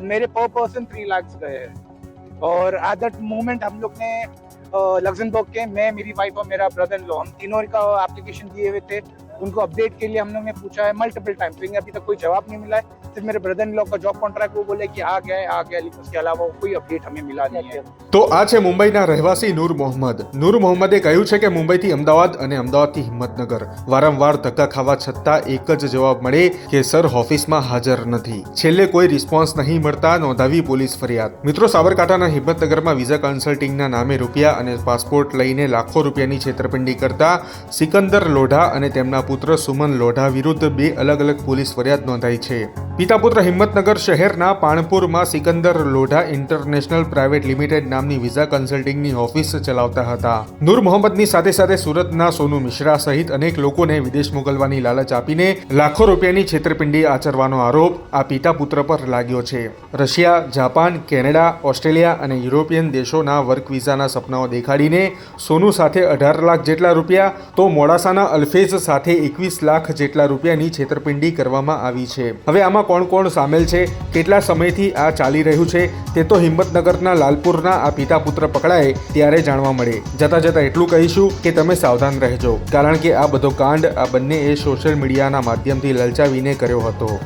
मेरे पर पर्सन 3 लाख गए हैं। और एट दैट मोमेंट हम लोग ने लग्जमबर्ग के, मैं, मेरी वाइफ और मेरा ब्रदर इन लॉ, हम तीनों का एप्लीकेशन दिए हुए थे। उनको अपडेट के लिए हम लोग ने पूछा है मल्टीपल टाइम, तो अभी तक कोई जवाब नहीं मिला है। सिर्फ मेरे ब्रदर इन लॉ का जॉब कॉन्ट्रैक्ट वो बोले कि आ गया, लेकिन उसके अलावा कोई अपडेट हमें मिला नहीं है। તો આ છે મુંબઈના રહેવાસી નૂર મોહમ્મદ. નૂર મોહમ્મદે કહ્યું છે કે મુંબઈથી અમદાવાદ અને અમદાવાદથી હિંમતનગર વારંવાર ધક્કા ખાવા છતાં એક જ જવાબ મળે કે સર ઓફિસમાં હાજર નથી. છેલ્લે કોઈ રિસ્પોન્સ નહીં મળતા નોંધાવી પોલીસ ફરિયાદ. મિત્રો, સાબરકાંઠાના હિંમતનગરમાં વિઝા કન્સલ્ટિંગના નામે રૂપિયા અને પાસપોર્ટ લઈને લાખો રૂપિયાની છેતરપિંડી કરતા સિકંદર લોઢા અને તેમના પુત્ર સુમન લોઢા વિરુદ્ધ 2 અલગ અલગ પોલીસ ફરિયાદ નોંધાઈ છે. પિતા પુત્ર હિંમતનગર શહેરના પાણપુરમાં Sikandar Lodha international private limited નામની વિઝા કન્સલ્ટિંગની ઓફિસ ચલાવતા હતા. નૂર મોહમ્મદની સાથે સાથે સુરતના સોનુ મિશ્રા સહિત અનેક લોકોને વિદેશ મોકલવાની લાલચ આપીને લાખો રૂપિયાની છેતરપિંડી આચરવાનો આરોપ આ પિતા પુત્ર પર લાગ્યો છે. રશિયા, જાપાન, કેનેડા, ઓસ્ટ્રેલિયા અને યુરોપિયન દેશોના વર્ક વિઝાના સપનાઓ દેખાડીને સોનુ સાથે 18 લાખ જેટલા રૂપિયા, તો મોડાસાના અલ્ફેઝ સાથે 21 લાખ જેટલા રૂપિયાની છેતરપિંડી કરવામાં આવી છે. હવે આમાં કોણ કોણ સામેલ છે, કેટલા સમયથી આ ચાલી રહ્યું છે, તે તો હિંમતનગરના લાલપુરના આ પિતા પુત્ર પકડાય ત્યારે જાણવા મળે. જતા જતા એટલું કહીશું કે તમે સાવધાન રહેજો, કારણ કે આ બધો કાંડ આ બંનેએ સોશિયલ મીડિયાના માધ્યમથી લલચાવીને કર્યો હતો.